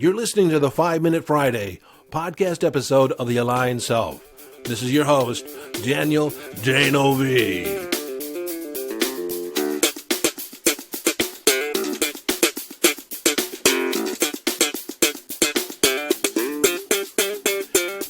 You're listening to the 5-Minute Friday podcast episode of The Aligned Self. This is your host, Daniel Danovi.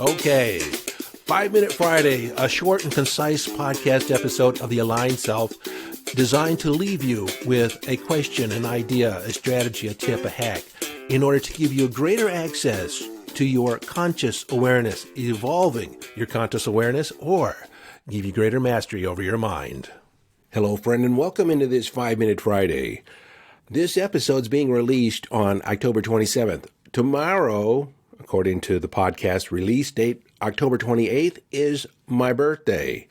Okay, 5-Minute Friday, a short and concise podcast episode of The Aligned Self designed to leave you with a question, an idea, a strategy, a tip, a hack, in order to give you greater access to your conscious awareness, evolving your conscious awareness, or give you greater mastery over your mind. Hello, friend, and welcome into this 5-Minute Friday. This episode's being released on October 27th. Tomorrow, according to the podcast release date, October 28th, is my birthday.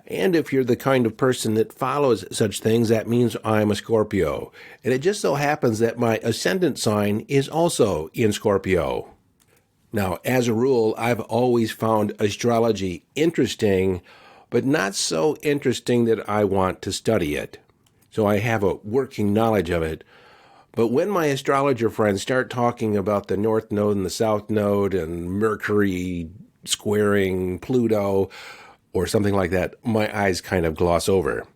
And if you're the kind of person that follows such things, that means I'm a Scorpio. And it just so happens that my ascendant sign is also in Scorpio. Now, as a rule, I've always found astrology interesting, but not so interesting that I want to study it. So I have a working knowledge of it. But when my astrologer friends start talking about the North Node and the South Node and Mercury squaring Pluto or something like that, my eyes kind of gloss over.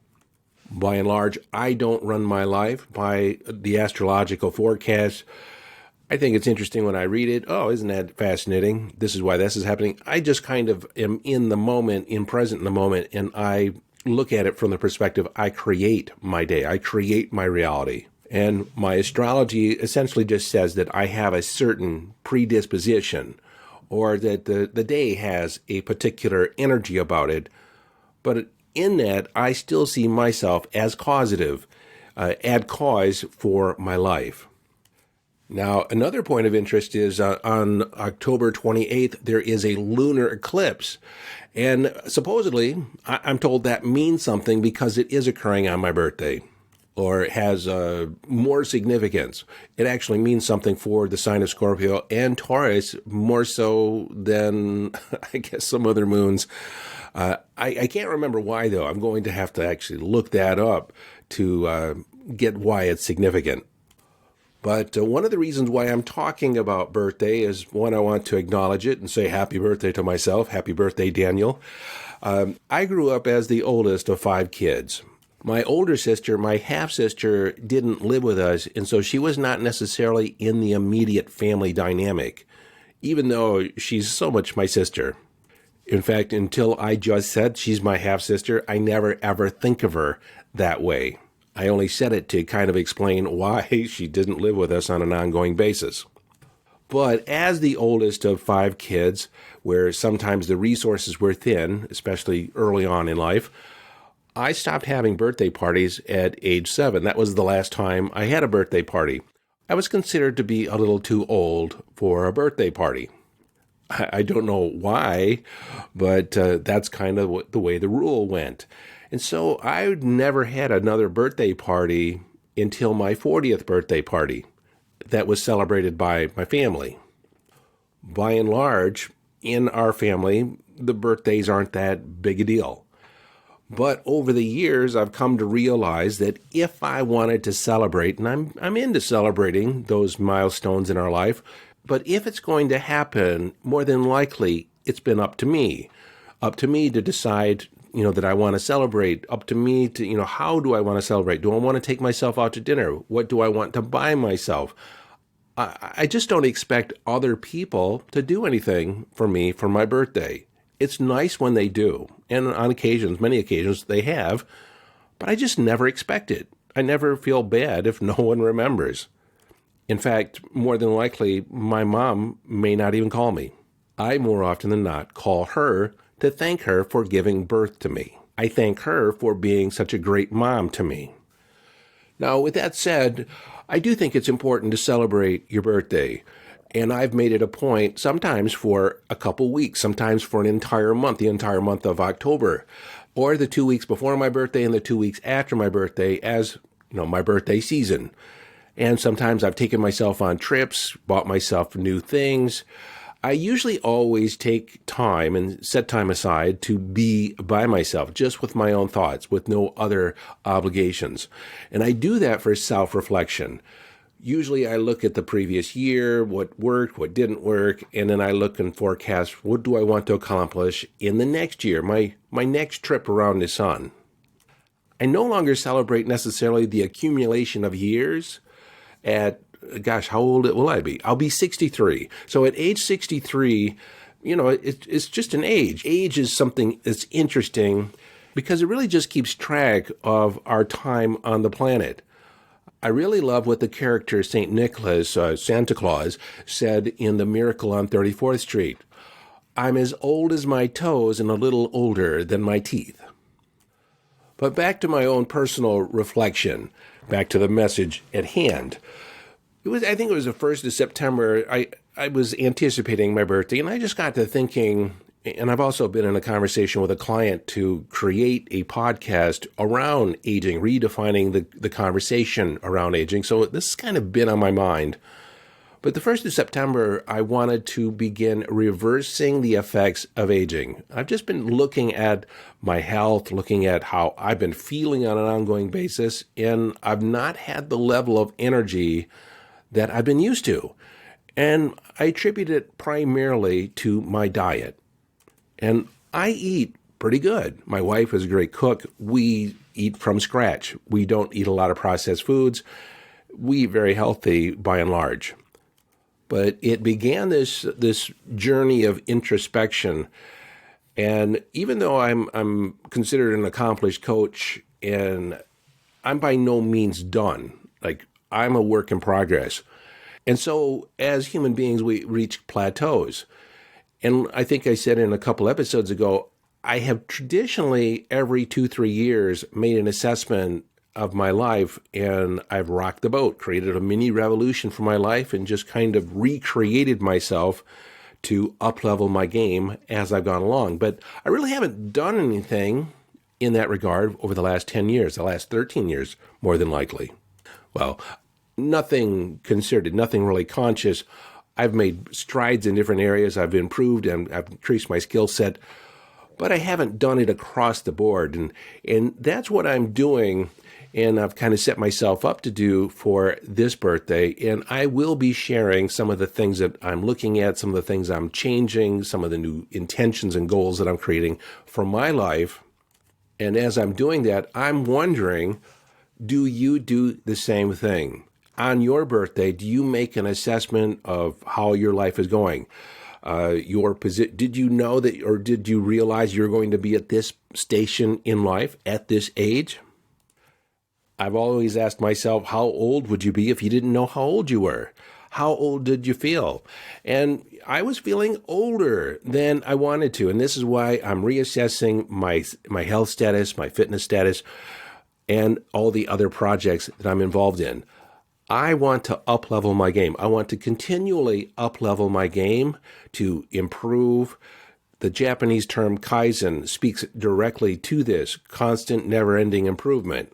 By and large, I don't run my life by the astrological forecast. I think it's interesting when I read it. Oh, isn't that fascinating? This is why this is happening. I just kind of am in the moment, present in the moment, and I look at it from the perspective I create my day. I create my reality. And my astrology essentially just says that I have a certain predisposition, or that the day has a particular energy about it. But in that, I still see myself as causative, add cause for my life. Now, another point of interest is on October 28th, there is a lunar eclipse. And supposedly, I'm told that means something because it is occurring on my birthday, or has more significance. It actually means something for the sign of Scorpio and Taurus, more so than, I guess, some other moons. I can't remember why, though. I'm going to have to actually look that up to get why it's significant. But one of the reasons why I'm talking about birthday is, one, I want to acknowledge it and say happy birthday to myself. Happy birthday, Daniel. I grew up as the oldest of 5 kids. My older sister, my half-sister, didn't live with us, and so she was not necessarily in the immediate family dynamic, even though she's so much my sister. In fact, until I just said she's my half-sister, I never ever think of her that way. I only said it to kind of explain why she didn't live with us on an ongoing basis. But as the oldest of 5 kids, where sometimes the resources were thin, especially early on in life, I stopped having birthday parties at age 7. That was the last time I had a birthday party. I was considered to be a little too old for a birthday party. I don't know why, but that's kind of the way the rule went. And so I never had another birthday party until my 40th birthday party that was celebrated by my family. By and large, in our family, the birthdays aren't that big a deal. But over the years, I've come to realize that if I wanted to celebrate, and I'm into celebrating those milestones in our life, but if it's going to happen, more than likely, it's been up to me to decide, that I want to celebrate, up to me to, how do I want to celebrate? Do I want to take myself out to dinner? What do I want to buy myself? I just don't expect other people to do anything for me for my birthday. It's nice when they do, and on occasions, many occasions, they have, but I just never expect it. I never feel bad if no one remembers. In fact, more than likely, my mom may not even call me. I, more often than not, call her to thank her for giving birth to me. I thank her for being such a great mom to me. Now, with that said, I do think it's important to celebrate your birthday. And I've made it a point sometimes for a couple weeks, sometimes for an entire month, the entire month of October, or the 2 weeks before my birthday and the 2 weeks after my birthday as, my birthday season. And sometimes I've taken myself on trips, bought myself new things. I usually always take time and set time aside to be by myself, just with my own thoughts, with no other obligations. And I do that for self-reflection. Usually I look at the previous year, what worked, what didn't work, and then I look and forecast what do I want to accomplish in the next year, my next trip around the sun. I no longer celebrate necessarily the accumulation of years at, gosh, how old will I be? I'll be 63. So at age 63, it's just an age. Age is something that's interesting because it really just keeps track of our time on the planet. I really love what the character St. Nicholas, Santa Claus, said in The Miracle on 34th Street. I'm as old as my toes and a little older than my teeth. But back to my own personal reflection, back to the message at hand. I think it was the 1st of September. I was anticipating my birthday, and I just got to thinking, and I've also been in a conversation with a client to create a podcast around aging, redefining the conversation around aging. So this has kind of been on my mind. But the 1st of September, I wanted to begin reversing the effects of aging. I've just been looking at my health, looking at how I've been feeling on an ongoing basis, and I've not had the level of energy that I've been used to. And I attribute it primarily to my diet. And I eat pretty good. My wife is a great cook. We eat from scratch. We don't eat a lot of processed foods. We eat very healthy by and large. But it began this journey of introspection. And even though I'm considered an accomplished coach, and I'm by no means done, like I'm a work in progress. And so as human beings, we reach plateaus. And I think I said in a couple episodes ago, I have traditionally every 2-3 years made an assessment of my life, and I've rocked the boat, created a mini revolution for my life, and just kind of recreated myself to uplevel my game as I've gone along. But I really haven't done anything in that regard over the last 10 years, the last 13 years, more than likely. Well, nothing concerted, nothing really conscious. I've made strides in different areas. I've improved and I've increased my skill set, but I haven't done it across the board. And that's what I'm doing, and I've kind of set myself up to do for this birthday. And I will be sharing some of the things that I'm looking at, some of the things I'm changing, some of the new intentions and goals that I'm creating for my life. And as I'm doing that, I'm wondering, do you do the same thing? On your birthday, do you make an assessment of how your life is going? Did you know that, or did you realize you're going to be at this station in life at this age? I've always asked myself, how old would you be if you didn't know how old you were? How old did you feel? And I was feeling older than I wanted to. And this is why I'm reassessing my health status, my fitness status, and all the other projects that I'm involved in. I want to uplevel my game. I want to continually uplevel my game to improve. The Japanese term Kaizen speaks directly to this, constant, never-ending improvement.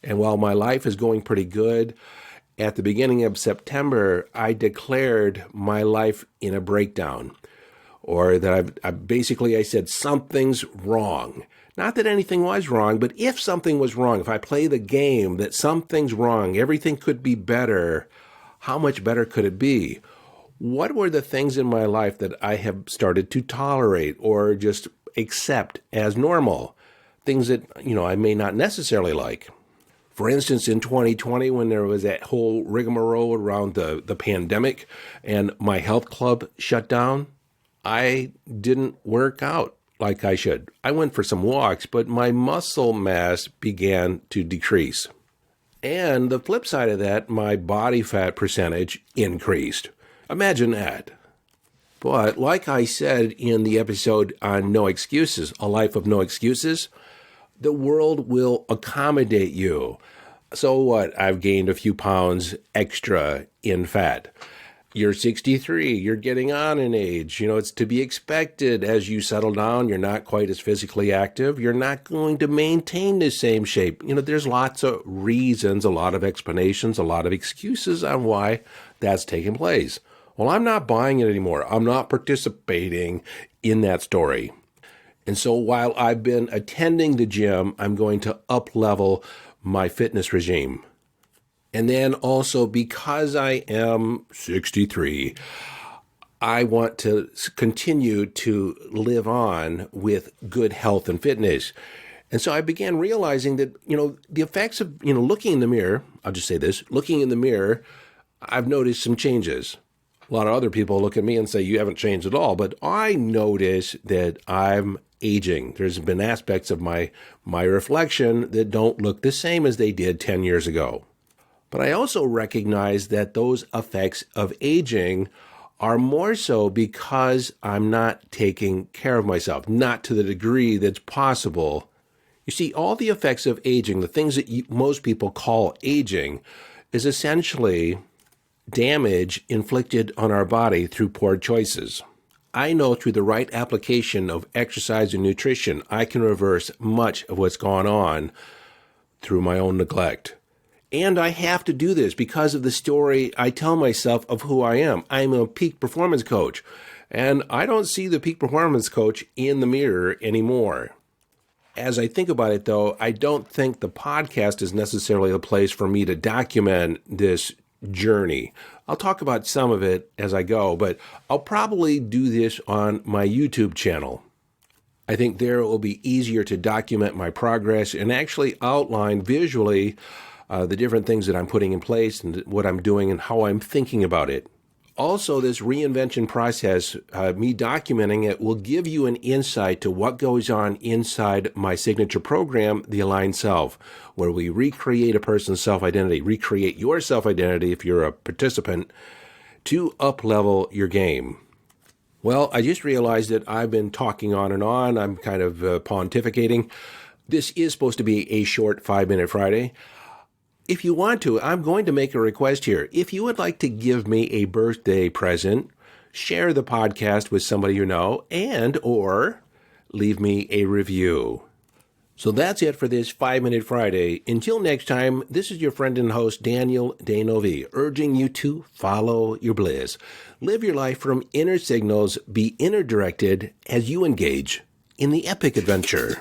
And while my life is going pretty good, at the beginning of September, I declared my life in a breakdown, or that I said something's wrong. Not that anything was wrong, but if something was wrong, if I play the game that something's wrong, everything could be better, how much better could it be? What were the things in my life that I have started to tolerate or just accept as normal? Things that, I may not necessarily like. For instance, in 2020, when there was that whole rigmarole around the pandemic and my health club shut down, I didn't work out like I should. I went for some walks, but my muscle mass began to decrease. And the flip side of that, my body fat percentage increased. Imagine that. But like I said in the episode on No Excuses, A Life of No Excuses, the world will accommodate you. So what? I've gained a few pounds extra in fat. You're 63, you're getting on in age. It's to be expected as you settle down. You're not quite as physically active. You're not going to maintain the same shape. There's lots of reasons, a lot of explanations, a lot of excuses on why that's taking place. Well, I'm not buying it anymore. I'm not participating in that story. And so while I've been attending the gym, I'm going to up-level my fitness regime. And then also, because I am 63, I want to continue to live on with good health and fitness. And so I began realizing that, the effects of, looking in the mirror, I'll just say this, looking in the mirror, I've noticed some changes. A lot of other people look at me and say, you haven't changed at all. But I notice that I'm aging. There's been aspects of my reflection that don't look the same as they did 10 years ago. But I also recognize that those effects of aging are more so because I'm not taking care of myself, not to the degree that's possible. You see, all the effects of aging, the things that most people call aging, is essentially damage inflicted on our body through poor choices. I know through the right application of exercise and nutrition, I can reverse much of what's gone on through my own neglect. And I have to do this because of the story I tell myself of who I am. I'm a peak performance coach, and I don't see the peak performance coach in the mirror anymore. As I think about it, though, I don't think the podcast is necessarily the place for me to document this journey. I'll talk about some of it as I go, but I'll probably do this on my YouTube channel. I think there it will be easier to document my progress and actually outline visually the different things that I'm putting in place and what I'm doing and how I'm thinking about it. Also, this reinvention process, me documenting it, will give you an insight to what goes on inside my signature program, The Aligned Self, where we recreate a person's self-identity, recreate your self-identity if you're a participant, to uplevel your game. Well, I just realized that I've been talking on and on. I'm kind of pontificating. This is supposed to be a short 5-Minute Friday. If you want to, I'm going to make a request here. If you would like to give me a birthday present, share the podcast with somebody you know, and or leave me a review. So that's it for this 5-Minute Friday. Until next time, this is your friend and host, Daniel Danovi, urging you to follow your bliss. Live your life from inner signals, be inner directed as you engage in the epic adventure.